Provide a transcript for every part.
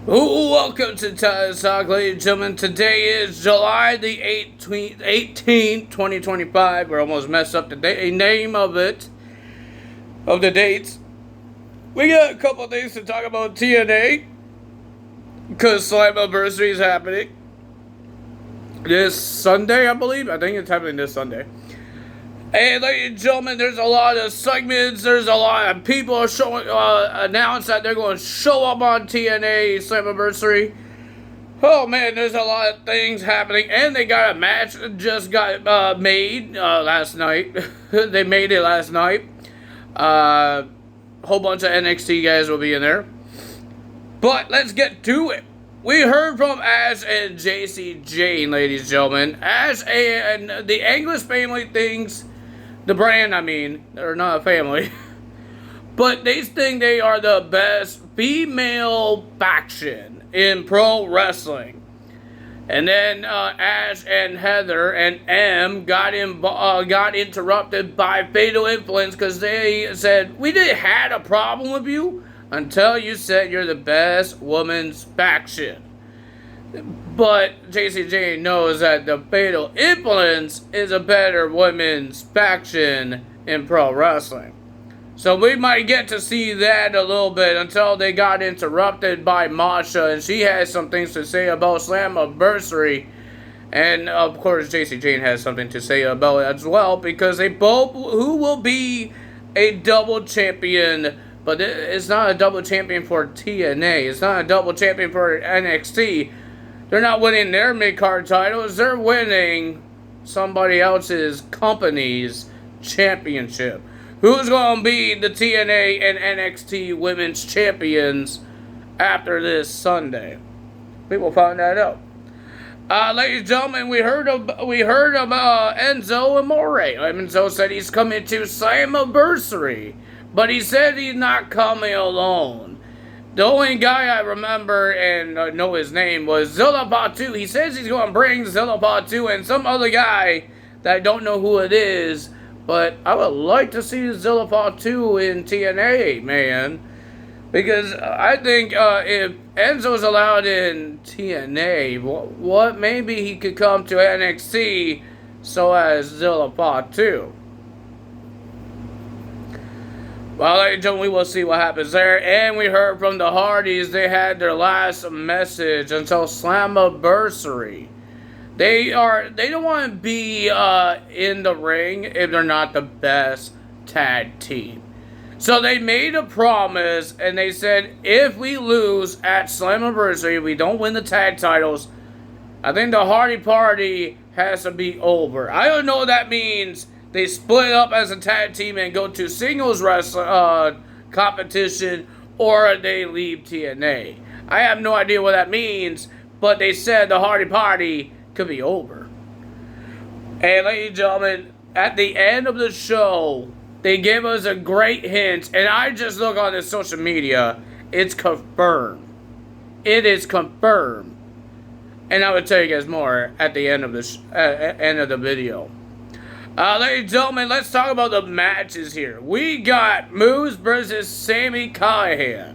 Welcome to Talk, ladies and gentlemen. Today is July the 18th, 2025. We're almost messed up the name of it, of the dates. We got a couple of things to talk about TNA, because Slammiversary is happening this Sunday, I believe. I think it's happening this Sunday. And ladies and gentlemen, there's a lot of segments. There's a lot of people showing, announced that they're going to show up on TNA Slammiversary. Oh man, there's a lot of things happening, and they got a match that just got made last night. They made it last night. Whole bunch of NXT guys will be in there. But let's get to it. We heard from Ash and JC Jane, ladies and gentlemen. Ash and the English family thinks. The brand, I mean, they're not a family. But they think they are the best female faction in pro wrestling. And then Ash and Heather and M got interrupted by Fatal Influence because they said, we didn't have a problem with you until you said you're the best women's faction. But JCJ knows that the Fatal Influence is a better women's faction in pro wrestling. So we might get to see that a little bit until they got interrupted by Masha, and she has some things to say about Slammiversary. And of course JC Jane has something to say about it as well, because they both, who will be a double champion, but it's not a double champion for TNA, it's not a double champion for NXT. They're not winning their mid-card titles. They're winning somebody else's company's championship. Who's going to be the TNA and NXT women's champions after this Sunday? We will find that out. Ladies and gentlemen, we heard of Enzo Amore. Enzo said he's coming to Slammiversary, but he said he's not coming alone. The only guy I remember and know his name was Zilla Batu. He says he's going to bring Zilla Batu and some other guy that I don't know who it is. But I would like to see Zilla Batu in TNA, man. Because I think if Enzo's allowed in TNA, what maybe he could come to NXT so as Zilla Batu. Well, ladies and gentlemen, we will see what happens there. And we heard from the Hardys, they had their last message until Slammiversary. They don't want to be in the ring if they're not the best tag team. So they made a promise, and they said, if we lose at Slammiversary, we don't win the tag titles, I think the Hardy Party has to be over. I don't know what that means. They split up as a tag team and go to singles wrestling competition, or they leave TNA. I have no idea what that means, but they said the Hardy Party could be over. And ladies and gentlemen, at the end of the show, they gave us a great hint, and I just look on the social media, it's confirmed. It is confirmed. And I will tell you guys more at the end of the video. Ladies and gentlemen, let's talk about the matches here. We got Moose versus Sami Callihan.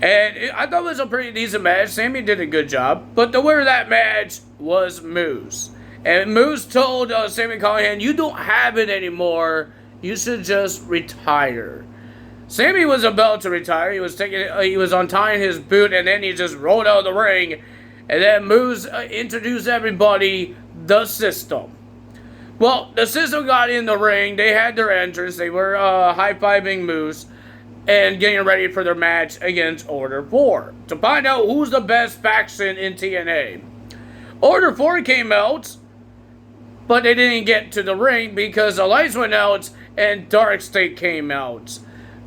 And I thought it was a pretty decent match. Sami did a good job. But the winner of that match was Moose. And Moose told Sami Callihan, you don't have it anymore. You should just retire. Sami was about to retire. He was untying his boot, and then he just rolled out of the ring. And then Moose introduced everybody, the System. Well, the System got in the ring. They had their entrance. They were high-fiving Moose and getting ready for their match against Order 4 to find out who's the best faction in TNA. Order 4 came out, but they didn't get to the ring because the lights went out and Dark State came out.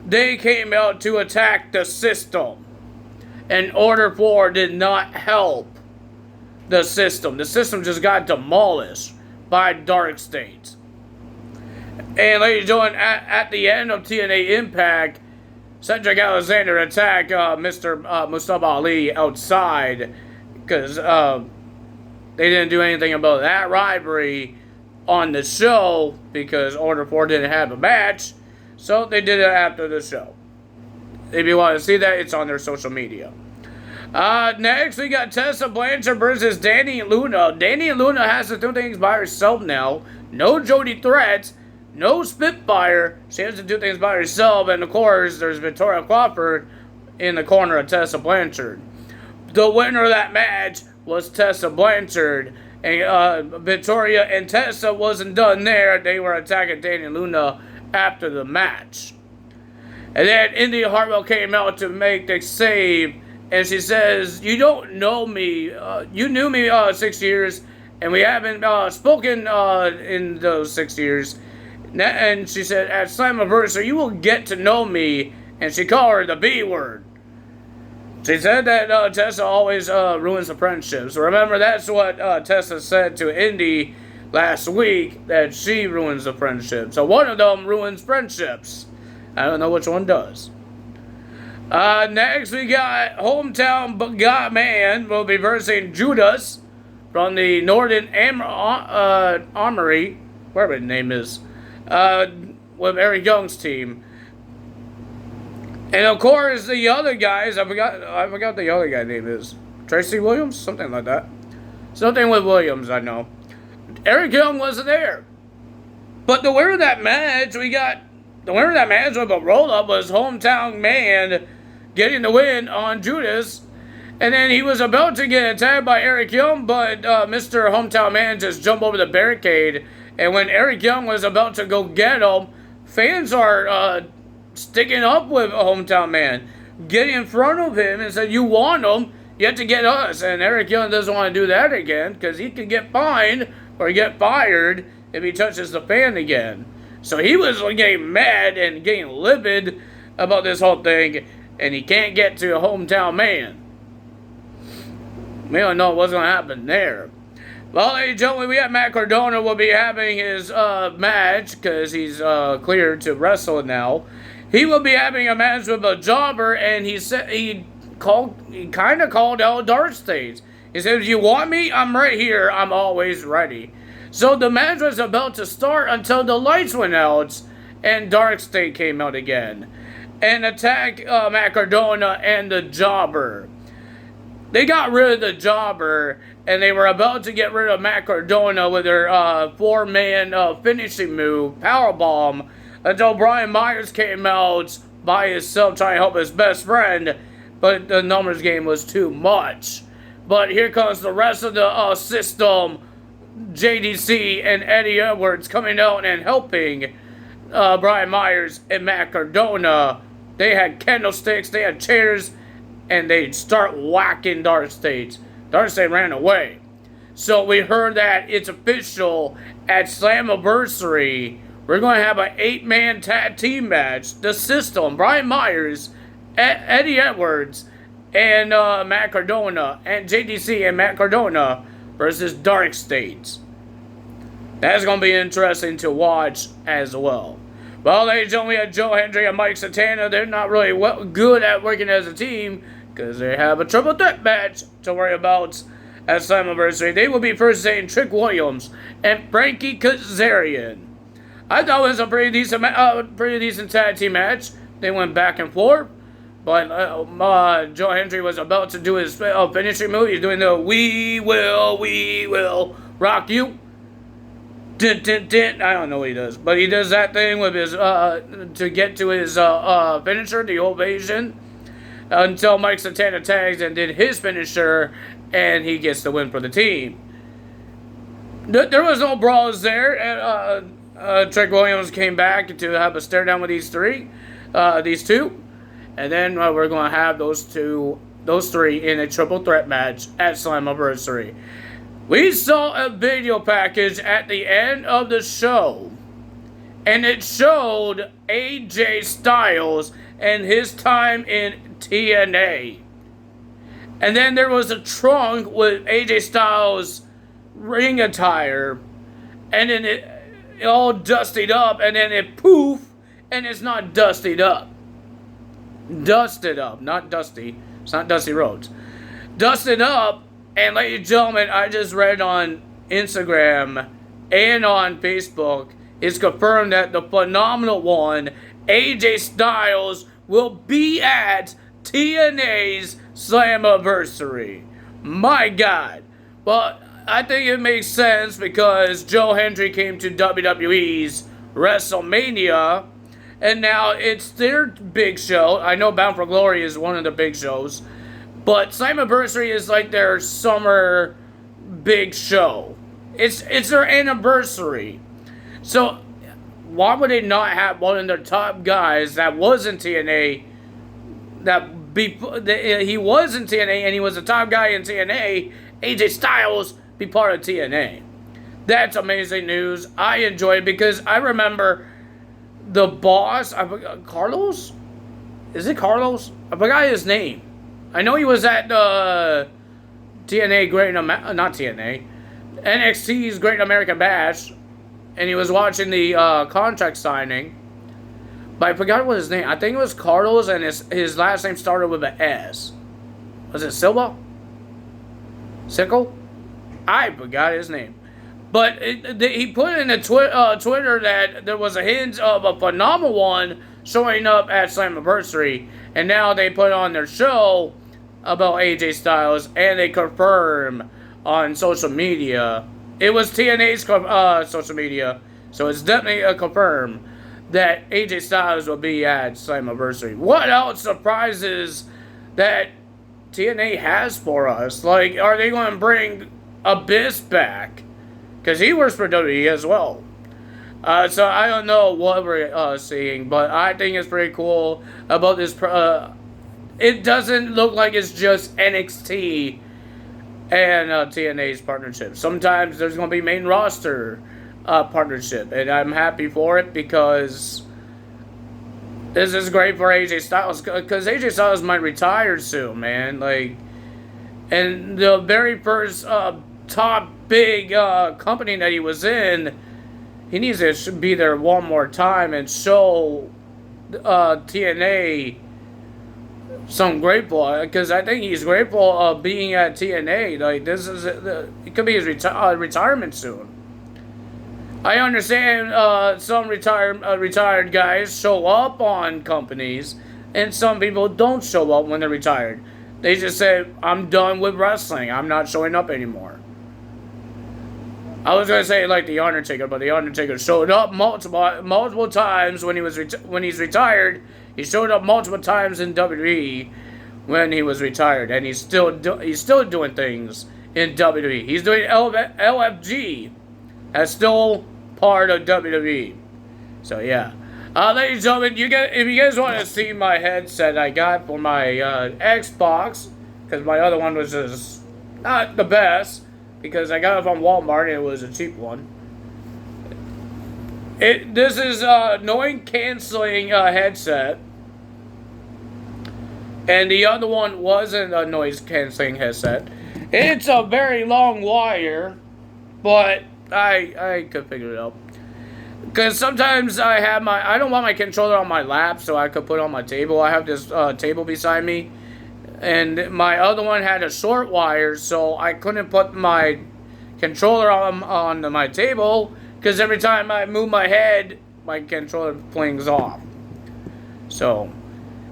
They came out to attack the System, and Order 4 did not help the System. The System just got demolished by Dark State. And ladies and gentlemen, at the end of TNA Impact, Cedric Alexander attacked Mr. Mustafa Ali outside because they didn't do anything about that rivalry on the show because Order 4 didn't have a match, so they did it after the show. If you want to see that, it's on their social media. Next, we got Tessa Blanchard versus Danny Luna. Danny Luna has to do things by herself now. No Jody Threat, no Spitfire. She has to do things by herself. And, of course, there's Victoria Crawford in the corner of Tessa Blanchard. The winner of that match was Tessa Blanchard. And Victoria and Tessa wasn't done there. They were attacking Danny Luna after the match. And then Indy Hartwell came out to make the save. And she says, you don't know me. You knew me 6 years. And we haven't spoken in those 6 years. And she said, at Slammiversary, you will get to know me. And she called her the B word. She said that Tessa always ruins the friendships. Remember, that's what Tessa said to Indy last week, that she ruins the friendship. So one of them ruins friendships. I don't know which one does. Next, we got Hometown God Man will be versing Judas from the Northern Armory, whatever his name is, with Eric Young's team. And of course, the other guys, I forgot the other guy's name is. Tracy Williams? Something like that. Something with Williams, I know. Eric Young wasn't there. But the winner of that match, with a roll-up was Hometown Man getting the win on Judas. And then he was about to get attacked by Eric Young, but Mr. Hometown Man just jumped over the barricade. And when Eric Young was about to go get him, fans are sticking up with Hometown Man. Get in front of him and said, you want him, you have to get us. And Eric Young doesn't want to do that again because he could get fined or get fired if he touches the fan again. So he was getting mad and getting livid about this whole thing, and he can't get to a Hometown Man. We don't know what's going to happen there. Well, ladies and gentlemen, we have Matt Cardona will be having his match because he's cleared to wrestle now. He will be having a match with a jobber, and he said he kind of called out Dark State. He said, if you want me, I'm right here. I'm always ready. So the match was about to start until the lights went out, and Dark State came out again and attacked Matt Cardona and the jobber. They got rid of the jobber, and they were about to get rid of Matt Cardona with their four-man finishing move, powerbomb, until Brian Myers came out by himself trying to help his best friend, but the numbers game was too much. But here comes the rest of the system, JDC and Eddie Edwards coming out and helping Brian Myers and Matt Cardona. They had candlesticks, they had chairs, and they start whacking Dark State. Dark State ran away. So we heard that it's official at Slammiversary. We're going to have an 8-man tag team match. The system, Brian Myers, Eddie Edwards, and Matt Cardona, and JDC and Matt Cardona versus Dark State. That's going to be interesting to watch as well. Well, ladies and gentlemen, we have Joe Hendry and Mike Santana. They're not really good at working as a team because they have a triple threat match to worry about at Slammiversary. They will be first saying Trick Williams and Frankie Kazarian. I thought it was a pretty decent tag team match. They went back and forth. But Joe Hendry was about to do his finishing move. He's doing the we will rock you. Din, din, din. I don't know what he does. But he does that thing with his, to get to his finisher, the ovation. Until Mike Santana tags and did his finisher. And he gets the win for the team. There was no brawls there. And Trick Williams came back to have a stare down with these two. And then we're going to have those three in a triple threat match at Slammiversary. We saw a video package at the end of the show, and it showed AJ Styles and his time in TNA. And then there was a trunk with AJ Styles' ring attire, and then it all dustied up, and then it poof, and it's not dustied up. Dusted up, not dusty. It's not Dusty Rhodes. Dusted up, and ladies and gentlemen, I just read on Instagram and on Facebook, it's confirmed that the phenomenal one, AJ Styles, will be at TNA's Slammiversary. My God. Well, I think it makes sense because Joe Hendry came to WWE's WrestleMania, and now it's their big show. I know Bound for Glory is one of the big shows, but Slammiversary is like their summer big show. It's their anniversary. So why would they not have one of their top guys that was in TNA, he was in TNA and he was a top guy in TNA, AJ Styles, be part of TNA? That's amazing news. I enjoy it because I remember the boss, Carlos? Is it Carlos? I forgot his name. I know he was at NXT's Great American Bash, and he was watching the contract signing. But I forgot what his name. I think it was Carlos, and his last name started with an S. Was it Silva? Sickle? I forgot his name. But he put in the Twitter that there was a hint of a phenomenal one showing up at Slammiversary, and now they put on their show about AJ Styles, and they confirm on social media. It was TNA's social media, so it's definitely a confirm that AJ Styles will be at Slammiversary. What else surprises that TNA has for us? Like, are they going to bring Abyss back? Because he works for WWE as well. So I don't know what we're seeing, but I think it's pretty cool about this. It doesn't look like it's just NXT and TNA's partnership. Sometimes there's going to be main roster partnership, and I'm happy for it because this is great for AJ Styles, because AJ Styles might retire soon, man. Like, and the very first top big company that he was in, he needs to be there one more time and show TNA some grateful, because I think he's grateful of being at TNA. Like, this is it could be his retirement soon. I understand some retired guys show up on companies, and some people don't show up when they're retired. They just say, I'm done with wrestling. I'm not showing up anymore. I was going to say like The Undertaker, but The Undertaker showed up multiple times when he's retired. He showed up multiple times in WWE when he was retired, and he's still doing things in WWE. He's doing LFG. That's still part of WWE. So yeah, ladies and gentlemen, if you guys want to see my headset I got for my Xbox, because my other one was just not the best, because I got it from Walmart and it was a cheap one. This is a noise canceling headset, and the other one wasn't a noise canceling headset. It's a very long wire, but I could figure it out. Because sometimes I don't want my controller on my lap, so I could put it on my table. I have this table beside me, and my other one had a short wire, so I couldn't put my controller on my table, because every time I move my head, my controller flings off. So,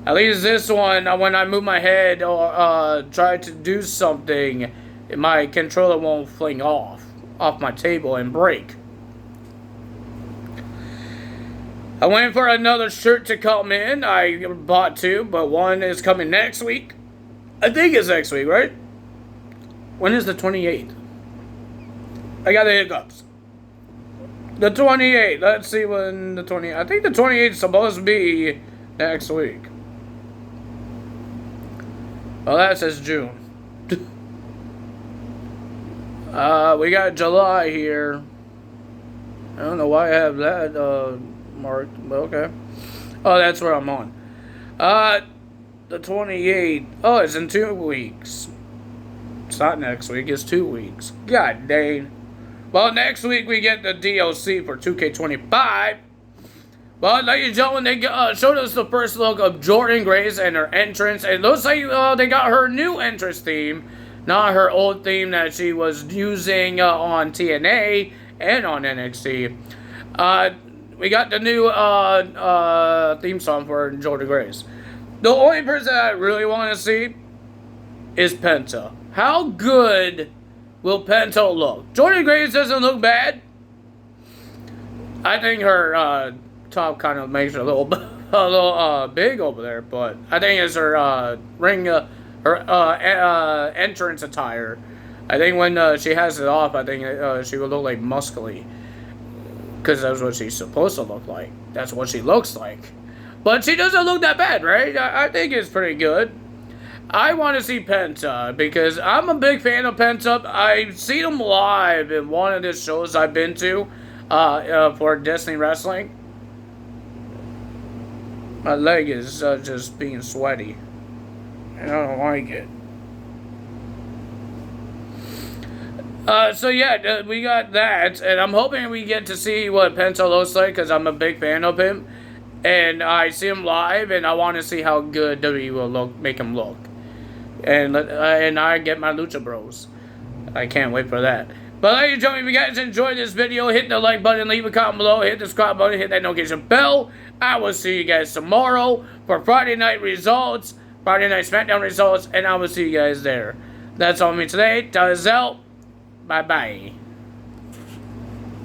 at least this one, when I move my head or try to do something, my controller won't fling off my table and break. I waiting for another shirt to come in. I bought two, but one is coming next week. I think it's next week, right? When is the 28th? I got the hiccups. The 28th. Let's see when the 28th. I think the 28th is supposed to be next week. Well, that says June. We got July here. I don't know why I have that marked, but okay. Oh, that's where I'm on. The 28th. Oh, it's in 2 weeks. It's not next week, it's 2 weeks. God dang. Well, next week we get the DLC for 2K25. Well, ladies and gentlemen, they showed us the first look of Jordynne Grace and her entrance. It looks like they got her new entrance theme, not her old theme that she was using on TNA and on NXT. We got the new theme song for Jordynne Grace. The only person I really want to see is Penta. How good will Penta look? Jordan Grace doesn't look bad. I think her top kind of makes her a little big over there, but I think it's her ring, her entrance attire. I think when she has it off, I think she will look like muscly, because that's what she's supposed to look like. That's what she looks like. But she doesn't look that bad, right? I think it's pretty good. I want to see Penta because I'm a big fan of Penta. I've seen him live in one of the shows I've been to for Disney Wrestling. My leg is just being sweaty, and I don't like it. So yeah, we got that, and I'm hoping we get to see what Penta looks like because I'm a big fan of him, and I see him live, and I want to see how good WWE will make him look, and I get my Lucha Bros. I can't wait for that. But ladies and gentlemen, if you guys enjoyed this video, hit the like button, leave a comment below, hit the subscribe button, hit that notification bell. I will see you guys tomorrow for Friday Night results, Friday Night SmackDown results, and I will see you guys there. That's all for me today. Time is out. Bye-bye.